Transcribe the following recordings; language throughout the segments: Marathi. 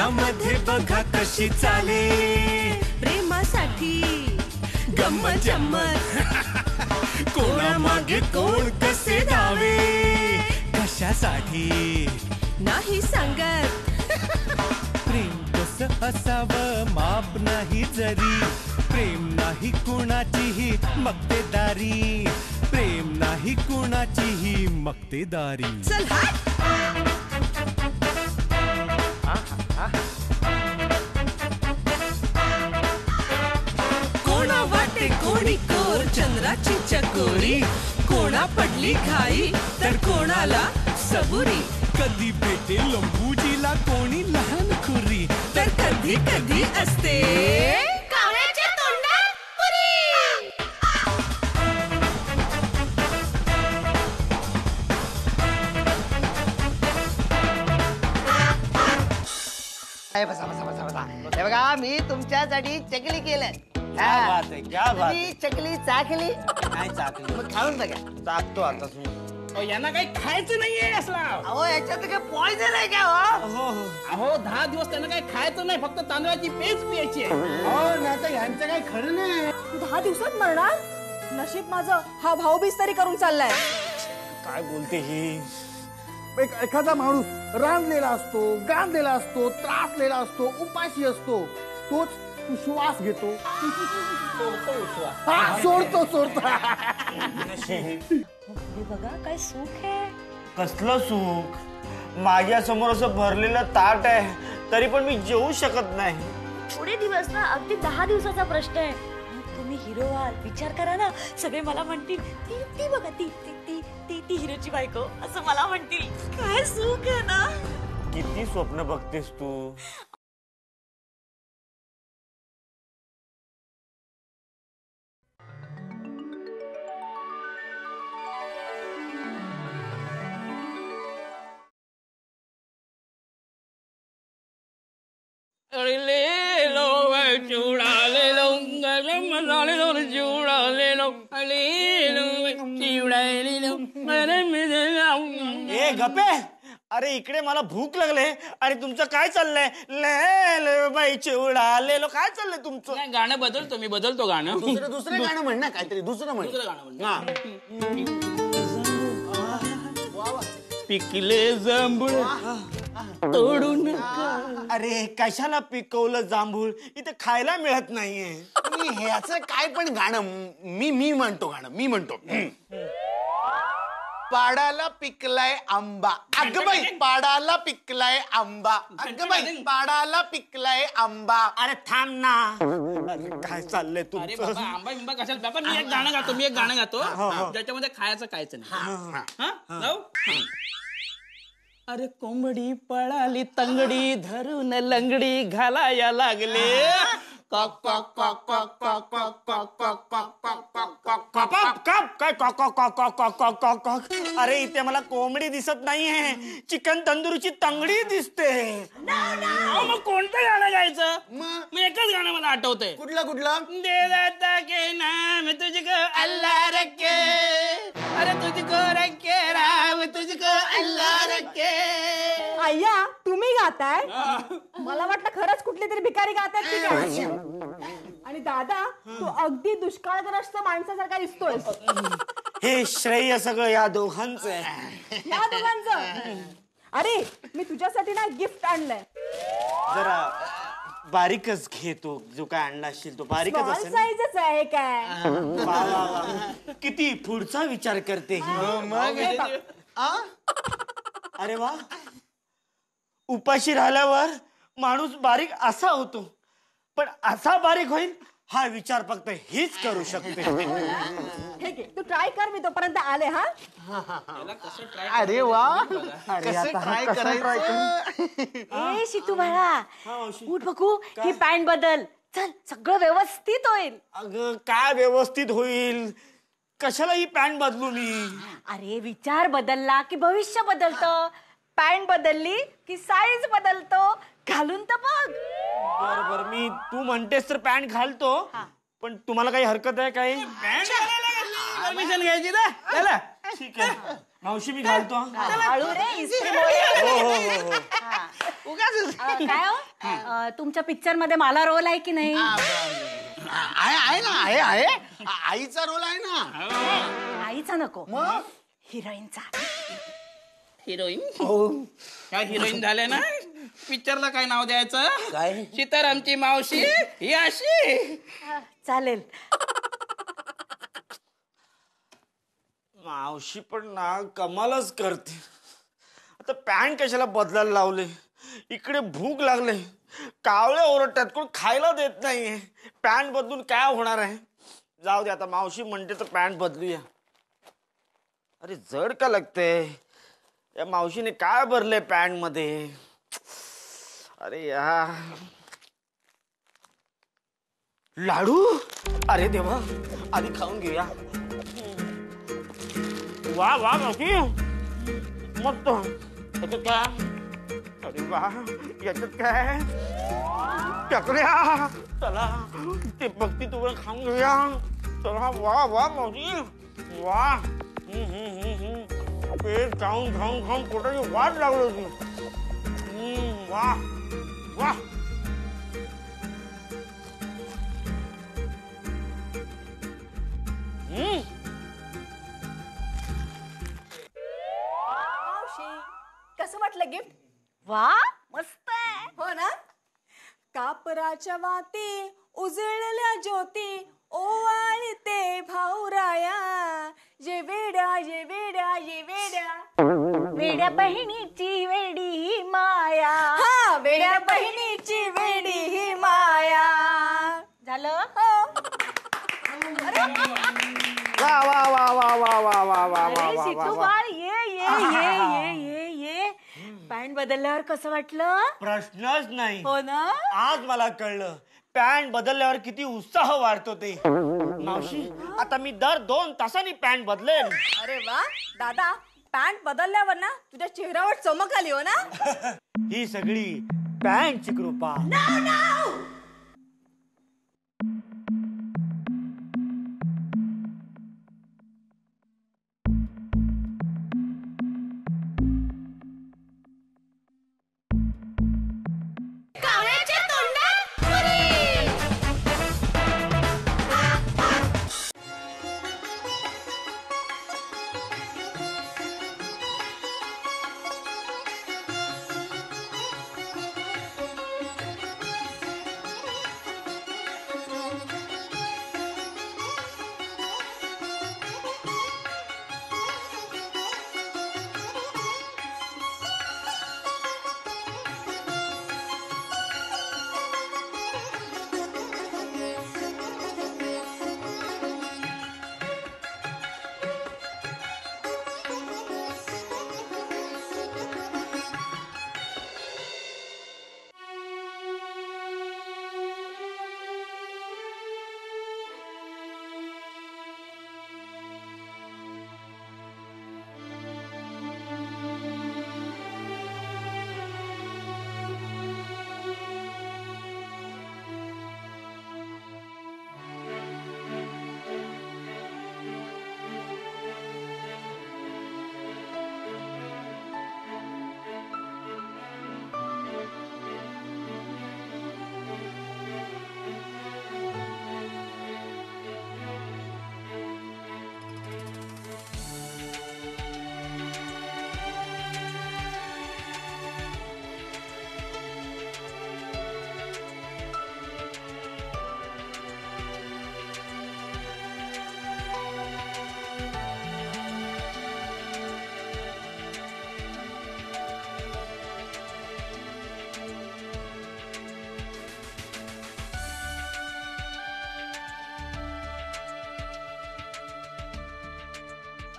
यामध्ये बघा कशी चाले प्रेमासाठी गंमत जम्मत कोणामागे कोण कसे धावे कशासाठी नाही सांगत प्रेम कसं असावं माप नाही जरी प्रेम नाही कुणाचीही मक्तेदारी प्रेम नाही कुणाचीही मक्तेदारी चल हट कोणा वाटे कोणी कोर चंद्राची चकोरी कोणा पडली घाई तर कोणाला सबुरी कधी भेटे लंबूजीला कोणी लहान खुरी तर कधी कधी असते कावळ्याच्या तोंडात पुरी बसा बसा बसा बसा हे बघा मी तुमच्यासाठी चकली केलं क्या बात है क्या बात तुम्ही चकली चाखली नाही चाकली मग खाऊन बघा चाकतो आता तुम्ही यांना काही खायचं नाहीये असला. अहो याच्यात काय पॉइझन आहे का हो अहो 10 दिवस त्यांना काही खायचं नाही फक्त तांदळाची पेस्ट पियायची आहे. हो नाही तर यांचं काही खरं नाही. 10 दिवसात मरणार नशीब माझं हा भाऊबीज तरी करून चाललाय काय बोलते ही एखादा माणूस रांधलेला असतो गांधलेला असतो त्रासलेला असतो उपाशी असतो तोच श्वास घेतो सोडतो सोडतो बघा काय सुख आहे कसलं सुख माझ्या समोर असं भरलेलं ताट आहे तरी पण मी जेवू शकत नाही. थोडे दिवस ना अगदी 10 दिवसाचा प्रश्न आहे. तुम्ही हिरो व्हाल विचार करा ना सगळे मला म्हणतील ती बघा ती ती ती ती हिरोची बायको असं मला म्हणतील. काय सुख आहे ना. किती स्वप्न बघतेस तू. ले लो चूड़ा ले लो गरम मसाले लो चूड़ा ले लो चिवडा ले लो ए गपे अरे इकडे मला भूक लागले आणि तुमचं काय चाललंय ले लो बाई चिवडा ले लो काय चाललंय तुमचं. नाही गाणं बदलतो मी बदलतो गाणं दुसरं गाणं म्हण ना काहीतरी दुसरं म्हण. पिकले जांभूळ तोडून अरे कशाला पिकवलं जांभूळ इथे खायला मिळत नाहीये. ह्याचं काय पण गाणं मी म्हणतो गाणं मी म्हणतो पाडाला पिकलाय आंबा अगबाई पाडाला पिकलाय आंबा अगबाई पाडाला पिकलाय आंबा. अरे थांब ना. अरे काय चाललंय अरे तुमचं. बाबा आंबा बिंबा कशाला बाबा मी एक गाणं गातो ज्याच्यामध्ये खायचं कायचं नाही. जाऊ अरे कोंबडी पळाली तंगडी धरून लंगडी घालाया लागले अरे इथे मला कोंबडी दिसत नाहीये चिकन तंदुरीची तंगडी दिसते. मग कोणतं गाणं गायचं. मग एकच गाणं मला आठवतंय. कुठलं दे दाता के नाम तुझको अल्लाह रखे अरे तुझको रखे राम तुझको अल्लाह रखे. अय्या तुम्ही गाताय मला वाटलं खरंच कुठली तरी भिकारी गातायत की काय. आणि दादा तू अगदी दुष्काळग्रस्त माणसासारखा दिसतोय. हे श्रेय सगळं या दोघांचं आहे. या दोघांचं. अरे मी तुझ्यासाठी ना गिफ्ट आणलंय. जरा बारीकच घेतो जो काय आणला असेल तो बारीकच असेल. साईजच आहे काय. वा वा वा किती पुढचा विचार करते ही. अरे वा उपाशी राहिल्यावर माणूस बारीक असा होतो पण असा बारीक होईल हा विचार फक्त हीच करू शकते. ठीक आहे तू ट्राय कर मी तोपर्यंत आले. हा अरे वा कसं ट्राय करायचं. ए शितू बाळा उठ बघू ही पॅन्ट बदल चल सगळं व्यवस्थित होईल. अगं काय व्यवस्थित होईल कशाला ही पॅन्ट बदलू मी. अरे विचार बदलला की भविष्य बदलतं. पॅन्ट बदलली की साईज बदलतो. घालून तर बघ. बरोबर मी तू म्हणतेस तर पॅन्ट घालतो पण तुम्हाला काही हरकत आहे काही. परमिशन घ्यायची ना. ठीक आहे मावशी मी घालतो. हळू रे इस्त्री हो हो हो काय हो तुमच्या पिक्चर मध्ये मला रोल आहे की नाही? आहे ना, आहे आईचा रोल आहे ना. आईचा नको, हिरोईनचा. हिरोईन? काय हिरोईन झाले ना? पिक्चरला काय नाव द्यायचं? काय? सीतारामची मावशी ही अशी. चालेल. मावशी पण ना कमालच करते. आता पॅन्ट कशाला बदलायला लावले? इकडे भूक लागले, कावळे ओरडतात, कोण खायला देत नाहीये. पॅन्ट बदलून काय होणार आहे? जाऊ दे, आता मावशी म्हणते तर पॅन्ट बदलूया. अरे जड का लागते? या मावशीने काय भरले पॅन्ट मध्ये? अरे या लाडू, अरे देवा, आधी खाऊन घेऊया. वा वा मावशी, मस्त. याच्यात काय? अरे वा, याच्यात काय? चकल्या. चला ते बघती तू खाऊन घेऊया. चला. वा वा मावशी, वा. पेट खाऊन खाऊन खाऊन पोटाची वाट लागली होती. वा वा. कसं वाटलं गिफ्ट? वा, मस्त आहे. हो ना? कापराच्या वाती उजळलेल्या ज्योती ओवाळते भाऊराया, जे वेड्या जे वेड्या जे वेड्या, वेड्या बहिणीची वेडी ही माया. हा, वेड्या बहिणीची वेडी ही माया. झालं? वा वा वा वा वा वा वा वा वा अरे वा सितू वा. बाळ, ये. पॅन्ट बदलल्यावर कसं वाटलं? प्रश्नच नाही. हो ना? आज मला कळलं पॅन्ट बदलल्यावर किती उत्साह वाढतो ते. मावशी, आता मी दर 2 तासांनी पॅन्ट बदलेन. अरे वा दादा, पॅन्ट बदलल्यावर ना तुझ्या चेहऱ्यावर चमक आली हो ना? ही सगळी पॅन्टची कृपा.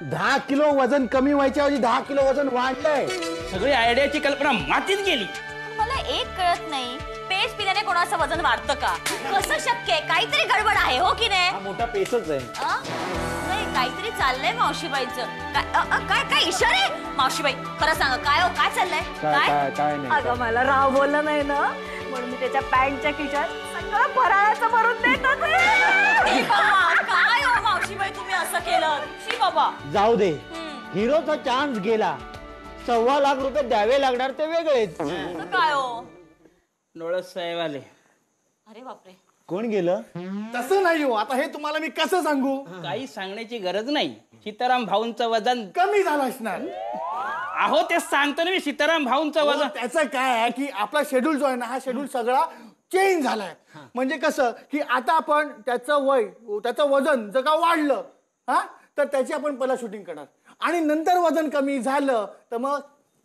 दहा किलो वजन कमी व्हायच्या ऐवजी 10 किलो वजन वाढलंय. सगळी आयडियाची कल्पना मातीत गेली. मला एक कळत नाही, पेज पिल्याने कोणाचं वजन वाढतं का? कसं शक्य आहे? काहीतरी गडबड आहे हो की नाही? हा मोठा पेसच आहे. नाही, काहीतरी चाललंय मावशीबाईचं. काय काय इशारे? मावशीबाई खरं सांगा, काय हो, काय चाललंय? काय नाही. अगं मला राव बोललं नाही ना, म्हणून मी त्याच्या पॅन्टच्या खिशात सगळं फराळाचं भरून देत होते. काय हो मावशीबाई, तुम्ही असं केलं? शी बाबा. जाऊ दे, हिरोचा चान्स गेला. 1.25 लाख रुपये द्यावे लागणार ते वेगळेच. काय हो? डोळस साहेब आले. अरे बापरे. कोण गेलं? तसं नाही हो, आता हे तुम्हाला मी कसं सांगू? काही सांगण्याची गरज नाही. सीताराम भाऊंचं वजन कमी झालं असणार. अहो ते सांगतो ना मी, सीताराम भाऊंचं हो, वजन. त्याचं काय आहे की आपला शेड्यूल जो आहे ना, हा शेड्यूल सगळा चेंज झालाय. म्हणजे कसं की आता आपण त्याचं वजन जर का वाढलं तर त्याची आपण पहिला शूटिंग करणार आणि नंतर वजन कमी झालं तर मग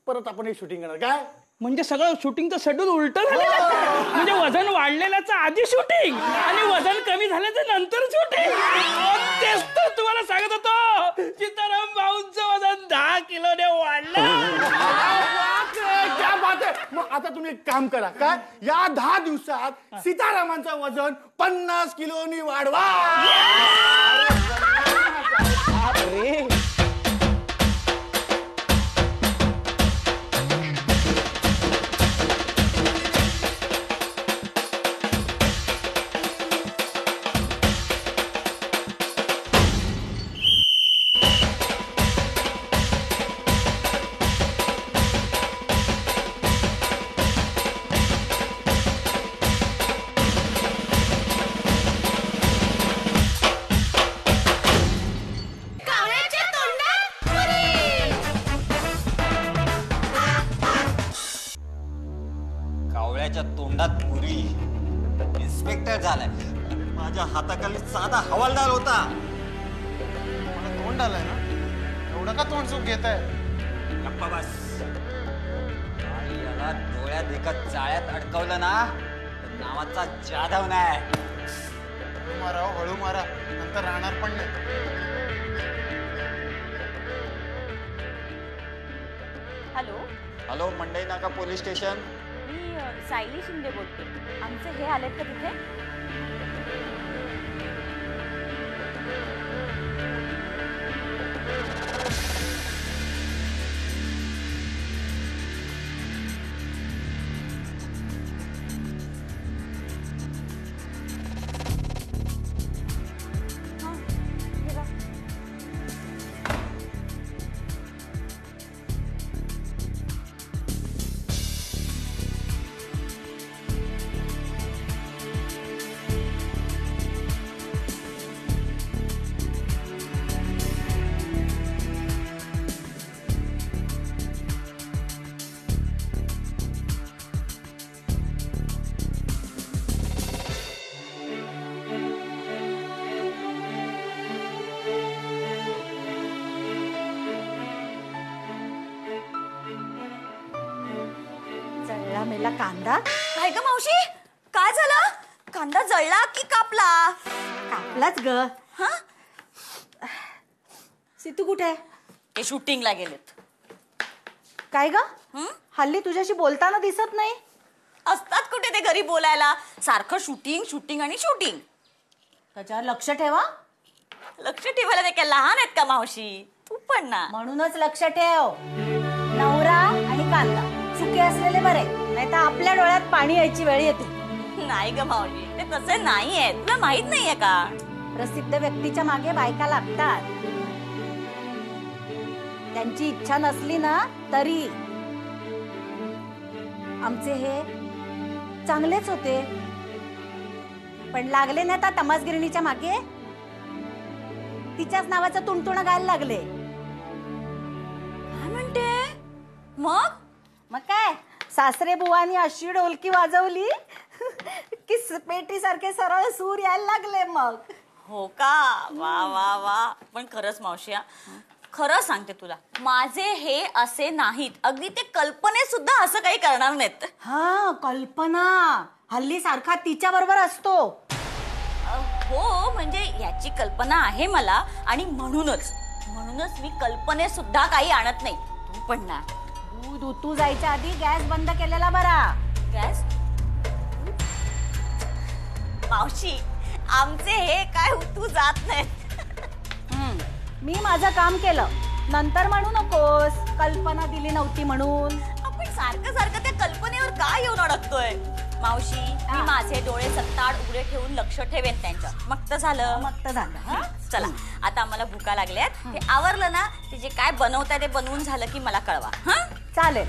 परत आपण हे शूटिंग करणार. काय म्हणजे सगळं शूटिंगचं शेड्यूल उलट झालेलं. म्हणजे वजन वाढलेल्याचं आधी शूटिंग आणि वजन कमी झाल्याचं नंतर शूटिंग. तेच तर तुम्हाला सांगत होतो, सीताराम भाऊंचं वजन 10 किलोने वाढलं. क्या बात आहे. मग आता तुम्ही एक काम करा, काय या 10 दिवसात सीतारामांचं वजन 50 किलोनी वाढवा. कावळ्याच्या तोंडात पुरी. इन्स्पेक्टर झालाय. माझ्या हाताखाली साधा हवालदार होता. मला तोंड आलंय ना, एवढं का तोंड चूक घेत आहे? गप्पा बस. आणि याला डोळ्यात एका जाळ्यात अडकवलं ना तर नावाचा जाधव नाही. हळू मारा, हळू मारा, नंतर राहणार पण नाही. हॅलो, हॅलो, मंडई नाका पोलीस स्टेशन. मी सायली शिंदे बोलते. आमचे हे आलेत का तिथे? मेला कांदा. काय ग मावशी, काय झालं? कांदा जळला की कापला? कापलाच ग. सितू कुठे आहे? ते शूटिंगला गेलेत. काय ग, हल्ली तुझ्याशी बोलताना दिसत नाही. असतात कुठे ते घरी बोलायला, सारखं शूटिंग शूटिंग आणि शूटिंग. त्याच्यावर लक्ष ठेवा. लक्ष ठेवायला ते काय लहान आहेत का मावशी? तू पण ना. म्हणूनच लक्ष ठेव, नवरा आणि कांदा सुके असलेले बरे, नाही तर आपल्या डोळ्यात पाणी यायची वेळ येते. नाही ग मावशी, ते तसे नाहीये. तुला माहित नाहीये का? प्रसिद्ध व्यक्तीच्या मागे बायका लागतात. त्यांची इच्छा नसली ना तरी. आमचे हे चांगलेच होते, पण लागले ना त्या तमासगिरणीच्या मागे तिच्याच नावाचं तुणतुणं गायला लागले. काय म्हणते? मग काय, सासरे बुवानी अशी ढोलकी वाजवली की पेटी सारखे सरळ सूर यायला लागले. मग हो का? वा वा वा. पण खरंच मावशी, खरं सांगते तुला, माझे हे असे नाहीत. अगदी ते कल्पनेत सुद्धा असं काही करणार नाहीत. हा, कल्पना हल्ली सारखा तिच्या बरोबर असतो. हो, म्हणजे याची कल्पना आहे मला, आणि म्हणूनच मी कल्पनेत सुद्धा काही आणत नाही. तू पण ना. दूध उतू जायच्या आधी गॅस बंद केलेला बरा. गॅस? मावशी, आमचे हे काय उतू जात नाहीत. मी माझं काम केलं, नंतर म्हणू नकोस कल्पना दिली नव्हती म्हणून. आपण सारखं सारखं त्या कल्पनेवर काय येऊन अडकतोय? मावशी, मी माझे डोळे सत्ताड उघडे ठेवून लक्ष ठेवेन त्यांच्या. मग तर झालं. चला, आता आम्हाला भुका लागल्यात. ते आवरलं ना, ते जे काय बनवताय ते बनवून झालं की मला कळवा. चालेल.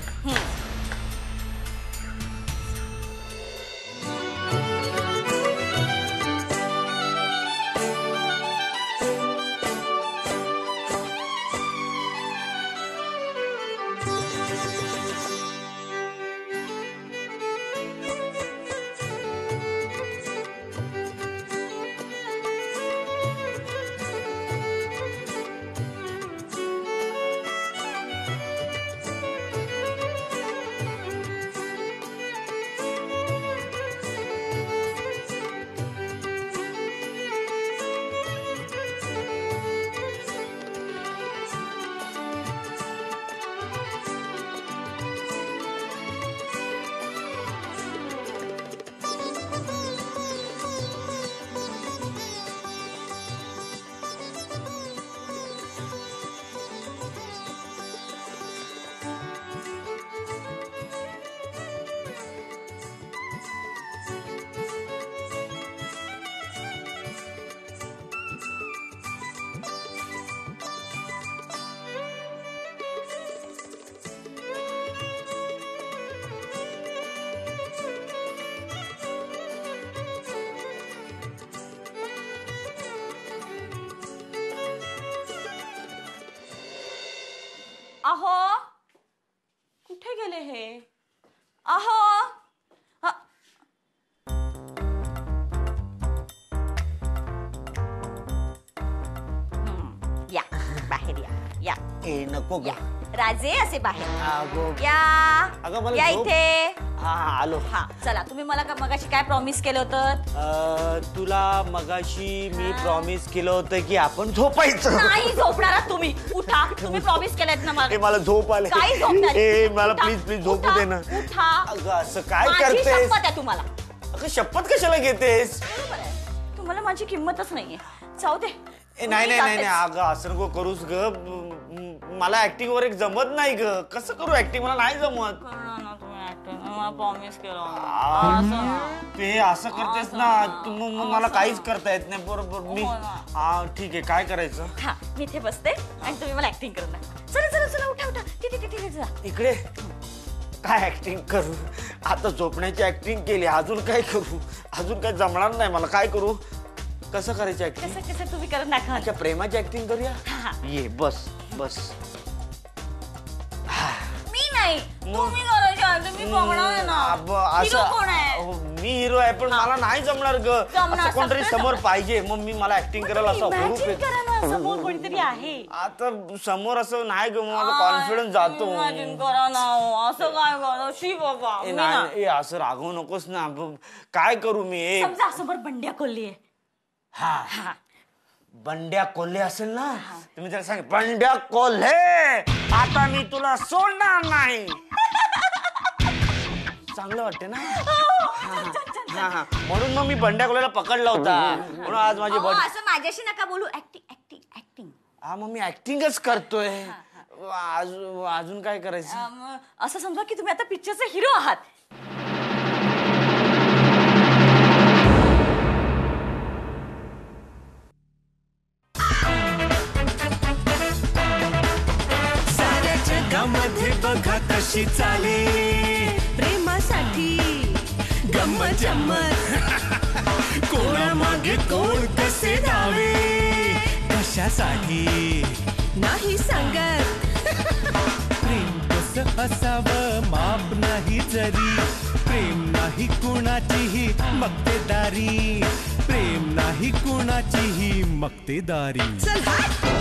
अहो कुठे गेले हे? अहो या बाहेर या ए नको या राजे असे बाहेर अगं या अगं, मला या झोप- इथे. हा आलो. हा चला, तुम्ही मला मगाशी काय प्रॉमिस केलं होतं? तुला मगाशी मी प्रॉमिस केलं होतं की आपण झोपायचं. नाही झोपणार आहात तुम्ही. उठा, तुम्ही प्रॉमिस केलंत ना ए, मला झोप आले. काही झोप नाही. ए मला उठा, प्लीज झोपू उठा, दे ना. उठा. अगं असं काय माझी करतेस? शपथ आहे तुम्हाला. अगं शपथ कशाला घेतेस? बरोबर आहे. तुम्हाला माझी किंमतच नाहीये. जाऊ दे. ए नाही मी नाही नाही जातेच. नाही अगं असं नको करूस ग. मला ऍक्टिंग वर एक जमत नाही ग. कसं करू ऍक्टिंग? मला नाही जमत. करणार ना तुम्ही acting. मला प्रॉमिस केलं. ते असं करतेस ना तू मला काहीच करता येत नाही. बरोबर मी हा ठीक आहे. काय करायचं? हा मी इथे बसते आणि तुम्ही मला ऍक्टिंग करून दाखवा. चला चला चला उठा उठा. तिथे जा. इकडे काय ऍक्टिंग करू? आता झोपण्याची ऍक्टिंग केली. अजून काय करू? अजून काय जमणार नाही मला. काय करू? कसं करायची ऍक्टिंग? कसं तुम्ही करून दाखवा. अच्छा प्रेमाची ऍक्टिंग करूया. ये बस बस. मी नाही तुम्ही करायची आहे. तुम्ही बघणार आहे ना. हिरो कोण आहे? मी हिरो आहे पण मला नाही जमणार ग. जमणार, असं कोणतरी सगळं समोर पाहिजे मग मी मला ऍक्टिंग करायला असं हुरूप Imagine येतो. करा ना, समोर कोणीतरी आहे. आता समोर असं नाही ग. मग माझा कॉन्फिडन्स जातो. Imagine करा ना. असं काय करा शी बाबा. ए, मी ना. नाही ए, असं रागवू नकोस ना. काय करू मी? समजा समोर बंड्या कोल्हे आहे. हा बंड्या कोल्हे असेल ना तुम्ही त्याला सांग बंड्या कोल्हे आता मी तुला सोडणार नाही. चांगलं वाटते ना? हा म्हणून मग मी बंड्या कोल्हेला पकडला होता. म्हणून आज माझी असं माझ्याशी नका बोलू. ऍक्टिंग. हा मग मी ऍक्टिंगच करतोय. अजून काय करायचं? असं समजा की तुम्ही आता पिक्चरचे हिरो आहात. साऱ्या जगामध्ये बघा कशी चाले प्रेमासाठी गंमत जम्मत कोणामागे कोण कसे धावे कशासाठी नाही सांगत. प्रेम कसं असावं माप नाही जरी प्रेम नाही कुणाचीही मक्तेदारी प्रेम नाही कुणाचीही मक्तेदारी. चल हाट.